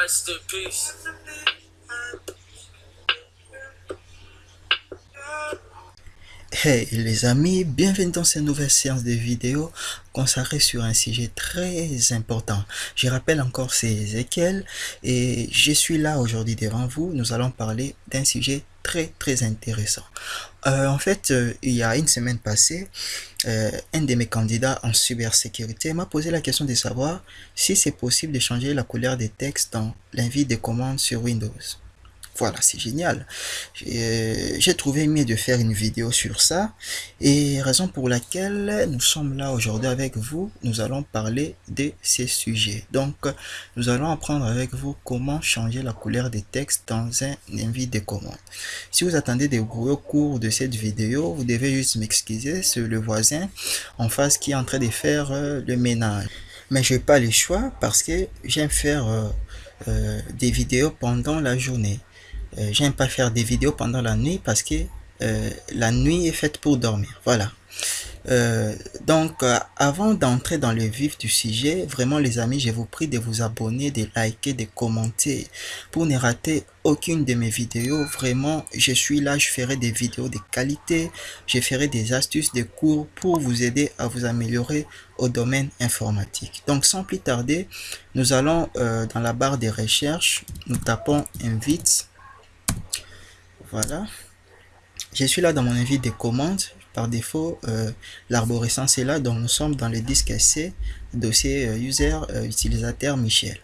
Rest in peace. Hey les amis, bienvenue dans cette nouvelle séance de vidéo consacrée sur un sujet très important. Je rappelle encore, c'est Ezekiel et je suis là aujourd'hui devant vous. Nous allons parler d'un sujet très intéressant. Il y a une semaine passée, un de mes candidats en cybersécurité m'a posé la question de savoir si c'est possible de changer la couleur des textes dans l'invite de commande sur Windows. Voilà, c'est génial. J'ai trouvé mieux de faire une vidéo sur ça et raison pour laquelle nous sommes là aujourd'hui avec vous. Nous allons parler de ces sujets. Donc, nous allons apprendre avec vous comment changer la couleur des textes dans un invite de commande. Si vous attendez des gros cours de cette vidéo, vous devez juste m'excuser, c'est le voisin en face qui est en train de faire le ménage. Mais je n'ai pas le choix parce que j'aime faire des vidéos pendant la journée. J'aime pas faire des vidéos pendant la nuit parce que la nuit est faite pour dormir. Voilà. Avant d'entrer dans le vif du sujet, vraiment les amis, je vous prie de vous abonner, de liker, de commenter pour ne rater aucune de mes vidéos. Vraiment, je suis là, je ferai des vidéos de qualité, je ferai des astuces, des cours pour vous aider à vous améliorer au domaine informatique. Donc sans plus tarder, nous allons dans la barre de recherche, nous tapons invite. Voilà, je suis là dans mon invite des commandes. Par défaut, l'arborescence est là, donc nous sommes dans le disque C, dossier user utilisateur Michel.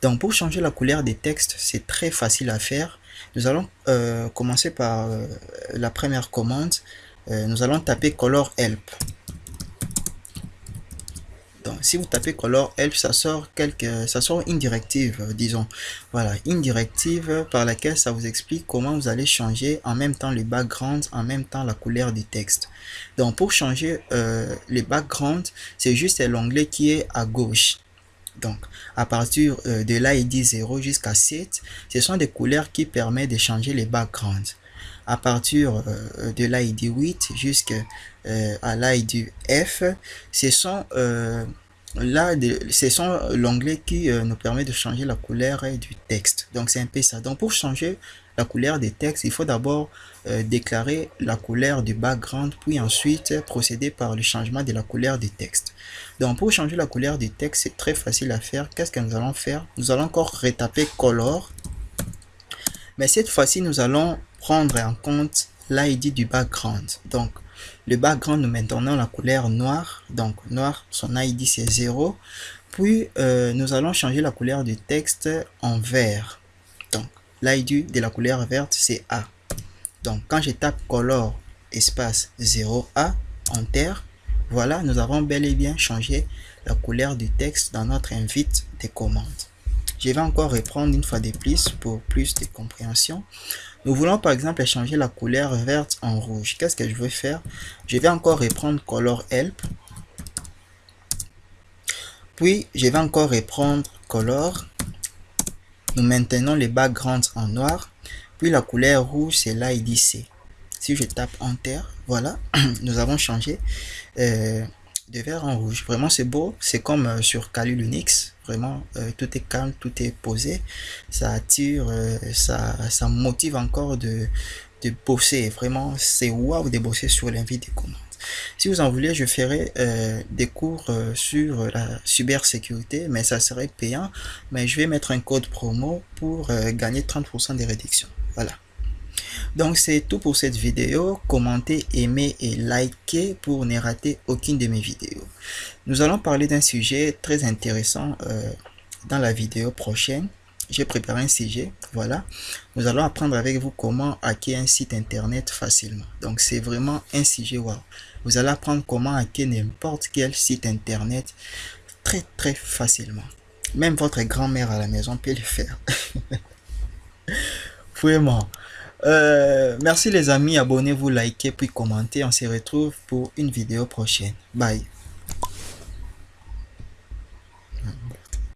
Donc pour changer la couleur des textes, c'est très facile à faire. Nous allons commencer par la première commande. Nous allons taper color help. Donc, si vous tapez color help, ça sort une directive, disons. Voilà, une directive par laquelle ça vous explique comment vous allez changer en même temps le background, en même temps la couleur du texte. Donc, pour changer le background, c'est juste l'onglet qui est à gauche. Donc, à partir de l'ID 0 jusqu'à 7, ce sont des couleurs qui permettent de changer les backgrounds. À partir de l'ID 8 jusqu'à l'ID F, ce sont l'onglet qui nous permet de changer la couleur du texte. Donc c'est un peu ça. Donc pour changer la couleur des textes, il faut d'abord déclarer la couleur du background, puis ensuite procéder par le changement de la couleur du texte. Donc pour changer la couleur du texte, c'est très facile à faire. Qu'est-ce que nous allons faire? Nous allons encore retaper color. Mais cette fois-ci, nous allons prendre en compte l'ID du background. Donc, le background, nous maintenons la couleur noire. Donc, noir, son ID, c'est 0. Puis, nous allons changer la couleur du texte en vert. Donc, l'ID de la couleur verte, c'est A. Donc, quand je tape color espace 0A, enter, voilà, nous avons bel et bien changé la couleur du texte dans notre invite des commandes. Je vais encore reprendre une fois de plus pour plus de compréhension. Nous voulons par exemple changer la couleur verte en rouge. Qu'est-ce que je vais faire? Je vais encore reprendre color help. Puis je vais encore reprendre color. Nous maintenons les backgrounds en noir. Puis la couleur rouge, c'est l'ID C. Si je tape enter, voilà, nous avons changé de vert en rouge. Vraiment c'est beau, c'est comme sur Kali Linux. Vraiment tout est calme, tout est posé, ça attire, ça motive encore de bosser. Vraiment c'est waouh de bosser sur l'invite des commandes. Si vous en voulez, je ferai des cours sur la cybersécurité, mais ça serait payant. Mais je vais mettre un code promo pour gagner 30% de réduction. Voilà. Donc c'est tout pour cette vidéo. Commentez, aimez et likez pour ne rater aucune de mes vidéos. Nous allons parler d'un sujet très intéressant dans la vidéo prochaine. J'ai préparé un sujet, voilà. Nous allons apprendre avec vous comment hacker un site internet facilement. Donc c'est vraiment un sujet wow. Vous allez apprendre comment hacker n'importe quel site internet très facilement. Même votre grand-mère à la maison peut le faire. Vraiment. Merci les amis, abonnez-vous, likez puis commentez. On se retrouve pour une vidéo prochaine. Bye.